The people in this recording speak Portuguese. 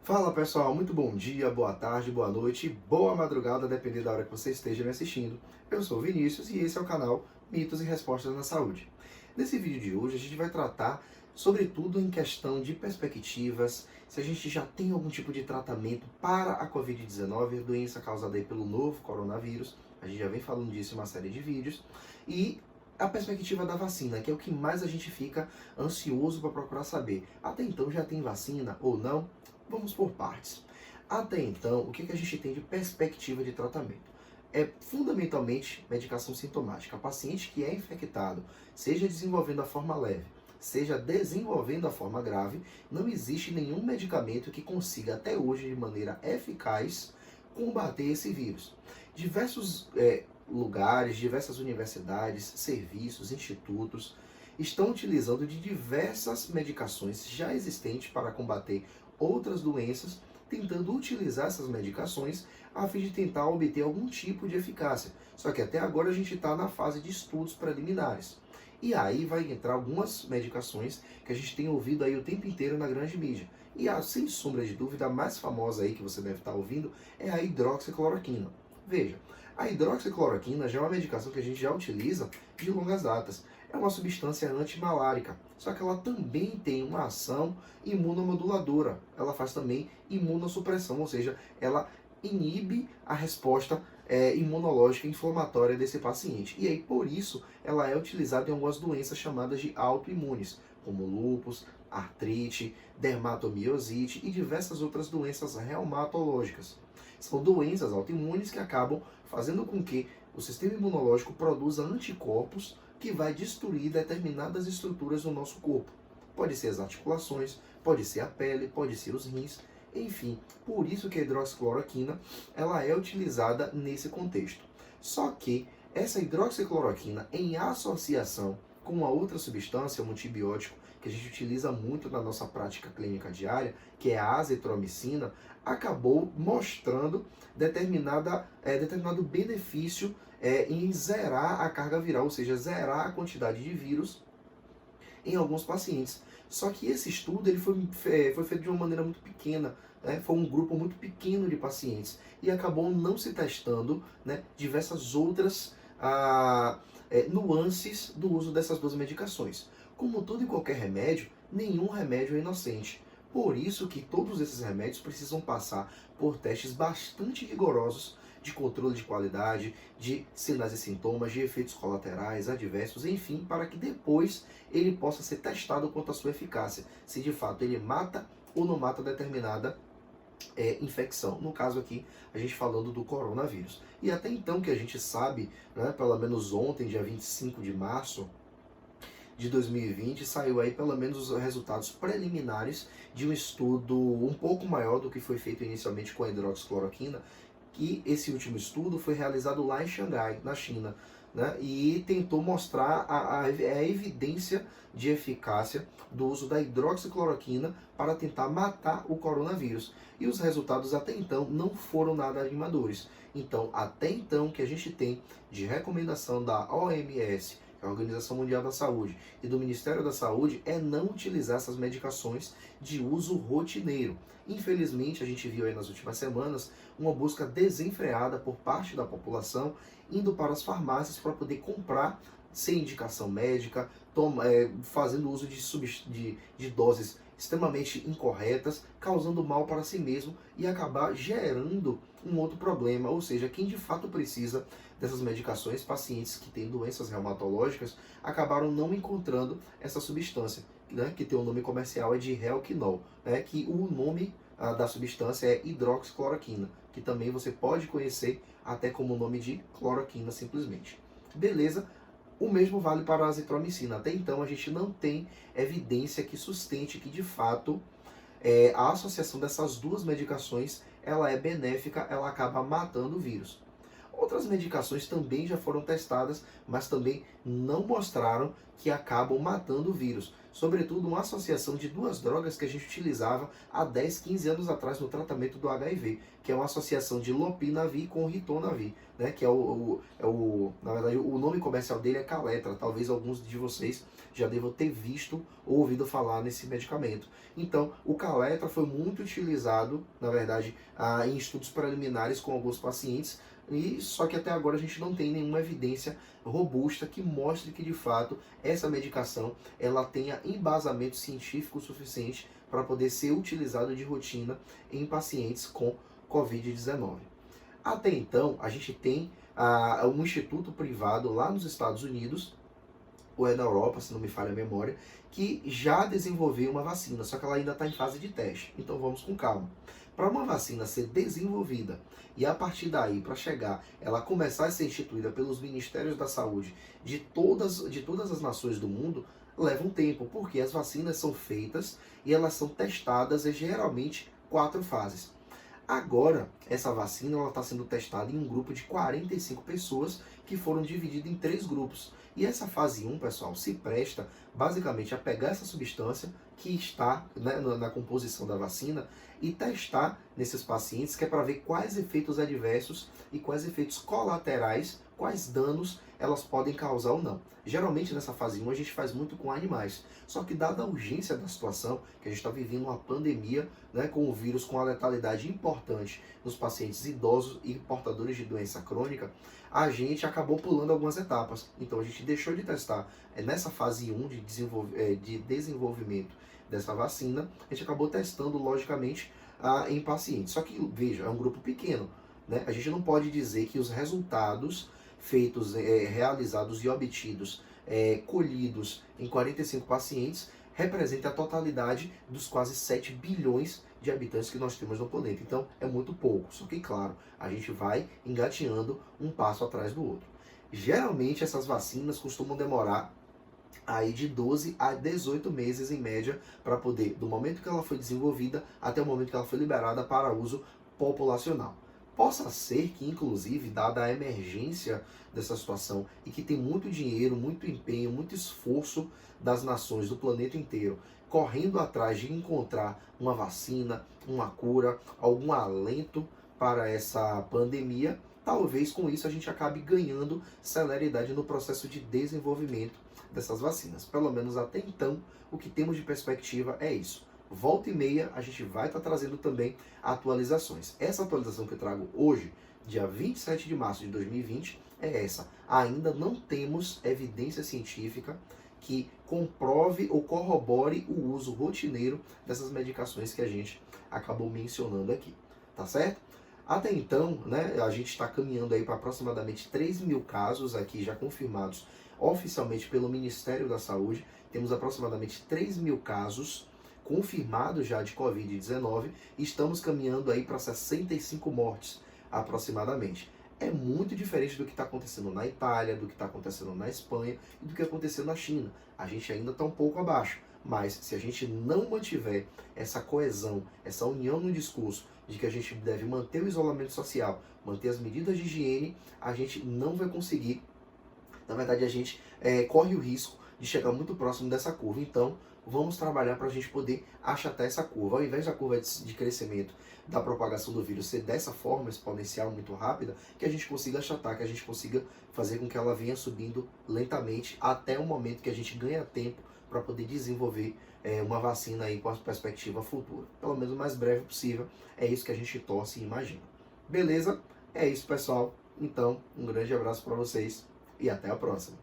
Fala pessoal, muito bom dia, boa tarde, boa noite, boa madrugada, dependendo da hora que você esteja me assistindo. Eu sou o Vinícius e esse é o canal Mitos e Respostas na Saúde. Nesse vídeo de hoje a gente vai tratar sobretudo em questão de perspectivas, se a gente já tem algum tipo de tratamento para a Covid-19, doença causada aí pelo novo coronavírus. A gente já vem falando disso em uma série de vídeos. E a perspectiva da vacina, que é o que mais a gente fica ansioso para procurar saber. Até então já tem vacina ou não? Vamos por partes. Até então, o que a gente tem de perspectiva de tratamento? É fundamentalmente medicação sintomática. O paciente que é infectado, seja desenvolvendo a forma leve, seja desenvolvendo a forma grave, não existe nenhum medicamento que consiga até hoje, de maneira eficaz, combater esse vírus. Diversos lugares, diversas universidades, serviços, institutos estão utilizando de diversas medicações já existentes para combater outras doenças, tentando utilizar essas medicações a fim de tentar obter algum tipo de eficácia. Só que até agora a gente está na fase de estudos preliminares. E aí vai entrar algumas medicações que a gente tem ouvido aí o tempo inteiro na grande mídia. E a, sem sombra de dúvida, a mais famosa aí que você deve estar ouvindo é a hidroxicloroquina. Veja, a hidroxicloroquina já é uma medicação que a gente já utiliza de longas datas. É uma substância antimalárica, só que ela também tem uma ação imunomoduladora. Ela faz também imunossupressão, ou seja, ela inibe a resposta imunológica inflamatória desse paciente. E aí, por isso, ela é utilizada em algumas doenças chamadas de autoimunes, como lúpus, artrite, dermatomiosite e diversas outras doenças reumatológicas. São doenças autoimunes que acabam fazendo com que o sistema imunológico produza anticorpos que vai destruir determinadas estruturas do nosso corpo. Pode ser as articulações, pode ser a pele, pode ser os rins, enfim. Por isso que a hidroxicloroquina ela é utilizada nesse contexto. Só que essa hidroxicloroquina, em associação com uma outra substância, um antibiótico, que a gente utiliza muito na nossa prática clínica diária, que é a azitromicina, acabou mostrando determinado benefício em zerar a carga viral, ou seja, zerar a quantidade de vírus em alguns pacientes. Só que esse estudo ele foi feito de uma maneira muito pequena, né? Foi um grupo muito pequeno de pacientes e acabou não se testando, né, diversas outras nuances do uso dessas duas medicações. Como todo e qualquer remédio, nenhum remédio é inocente. Por isso que todos esses remédios precisam passar por testes bastante rigorosos de controle de qualidade, de sinais e sintomas, de efeitos colaterais, adversos, enfim, para que depois ele possa ser testado quanto à sua eficácia, se de fato ele mata ou não mata determinada infecção. No caso aqui, a gente falando do coronavírus. E até então que a gente sabe, né, pelo menos ontem, dia 25 de março, de 2020, saiu aí pelo menos os resultados preliminares de um estudo um pouco maior do que foi feito inicialmente com a hidroxicloroquina, que esse último estudo foi realizado lá em Xangai, na China, né, e tentou mostrar a evidência de eficácia do uso da hidroxicloroquina para tentar matar o coronavírus. E os resultados até então não foram nada animadores. Então, até então que a gente tem de recomendação da OMS, a Organização Mundial da Saúde, e do Ministério da Saúde é não utilizar essas medicações de uso rotineiro. Infelizmente, a gente viu aí nas últimas semanas uma busca desenfreada por parte da população indo para as farmácias para poder comprar sem indicação médica, fazendo uso de doses extremamente incorretas, causando mal para si mesmo e acabar gerando um outro problema, ou seja, quem de fato precisa dessas medicações, pacientes que têm doenças reumatológicas, acabaram não encontrando essa substância, né, que tem o nome comercial é de Relquinol, né, que o nome da substância é hidroxicloroquina, que também você pode conhecer até como o nome de cloroquina simplesmente. Beleza? O mesmo vale para a azitromicina. Até então a gente não tem evidência que sustente que de fato a associação dessas duas medicações ela é benéfica, ela acaba matando o vírus. Outras medicações também já foram testadas, mas também não mostraram que acabam matando o vírus. sobretudo uma associação de duas drogas que a gente utilizava há 10, 15 anos atrás no tratamento do HIV, que é uma associação de lopinavir com ritonavir, né, que na verdade, o nome comercial dele é Caletra. Talvez alguns de vocês já devam ter visto ou ouvido falar nesse medicamento. Então, o Caletra foi muito utilizado, na verdade, em estudos preliminares com alguns pacientes, e só que até agora a gente não tem nenhuma evidência robusta que mostre que de fato essa medicação ela tenha embasamento científico suficiente para poder ser utilizado de rotina em pacientes com Covid-19. Até então, a gente tem um instituto privado lá nos Estados Unidos, ou é na Europa, se não me falha a memória, que já desenvolveu uma vacina, só que ela ainda está em fase de teste. Então vamos com calma. Para uma vacina ser desenvolvida e a partir daí, para chegar, ela começar a ser instituída pelos Ministérios da Saúde de todas as nações do mundo, leva um tempo, porque as vacinas são feitas e elas são testadas em geralmente 4 fases. Agora, essa vacina está sendo testada em um grupo de 45 pessoas que foram divididas em 3 grupos. E essa fase 1, pessoal, se presta basicamente a pegar essa substância que está, né, na composição da vacina e testar nesses pacientes, que é para ver quais efeitos adversos e quais efeitos colaterais, quais danos elas podem causar ou não. Geralmente nessa fase 1 a gente faz muito com animais, só que dada a urgência da situação, que a gente está vivendo uma pandemia, né, com o vírus com uma letalidade importante nos pacientes idosos e portadores de doença crônica, a gente acabou pulando algumas etapas. Então a gente deixou de testar nessa fase 1 de desenvolvimento dessa vacina, a gente acabou testando logicamente em pacientes. Só que, veja, é um grupo pequeno, né? A gente não pode dizer que os resultados feitos, realizados e obtidos, colhidos em 45 pacientes, representa a totalidade dos quase 7 bilhões de habitantes que nós temos no planeta. Então, é muito pouco. Só que, claro, a gente vai engateando um passo atrás do outro. Geralmente, essas vacinas costumam demorar aí de 12 a 18 meses em média para poder, do momento que ela foi desenvolvida até o momento que ela foi liberada para uso populacional. Possa ser que, inclusive, dada a emergência dessa situação e que tem muito dinheiro, muito empenho, muito esforço das nações do planeta inteiro correndo atrás de encontrar uma vacina, uma cura, algum alento para essa pandemia, talvez com isso a gente acabe ganhando celeridade no processo de desenvolvimento dessas vacinas. Pelo menos até então, o que temos de perspectiva é isso. Volta e meia, a gente vai estar trazendo também atualizações. Essa atualização que eu trago hoje, dia 27 de março de 2020, é essa. Ainda não temos evidência científica que comprove ou corrobore o uso rotineiro dessas medicações que a gente acabou mencionando aqui. Tá certo? Até então, né, a gente está caminhando aí para aproximadamente 3 mil casos aqui já confirmados oficialmente pelo Ministério da Saúde. Temos aproximadamente 3 mil casos confirmados já de Covid-19 e estamos caminhando aí para 65 mortes aproximadamente. É muito diferente do que está acontecendo na Itália, do que está acontecendo na Espanha e do que aconteceu na China. A gente ainda está um pouco abaixo, mas se a gente não mantiver essa coesão, essa união no discurso de que a gente deve manter o isolamento social, manter as medidas de higiene, a gente não vai conseguir. Na verdade, a gente corre o risco de chegar muito próximo dessa curva. Então, vamos trabalhar para a gente poder achatar essa curva. Ao invés da curva de crescimento da propagação do vírus ser dessa forma exponencial, muito rápida, que a gente consiga achatar, que a gente consiga fazer com que ela venha subindo lentamente até o momento que a gente ganha tempo para poder desenvolver uma vacina aí com a perspectiva futura. Pelo menos o mais breve possível. É isso que a gente torce e imagina. Beleza? É isso, pessoal. Então, um grande abraço para vocês e até a próxima.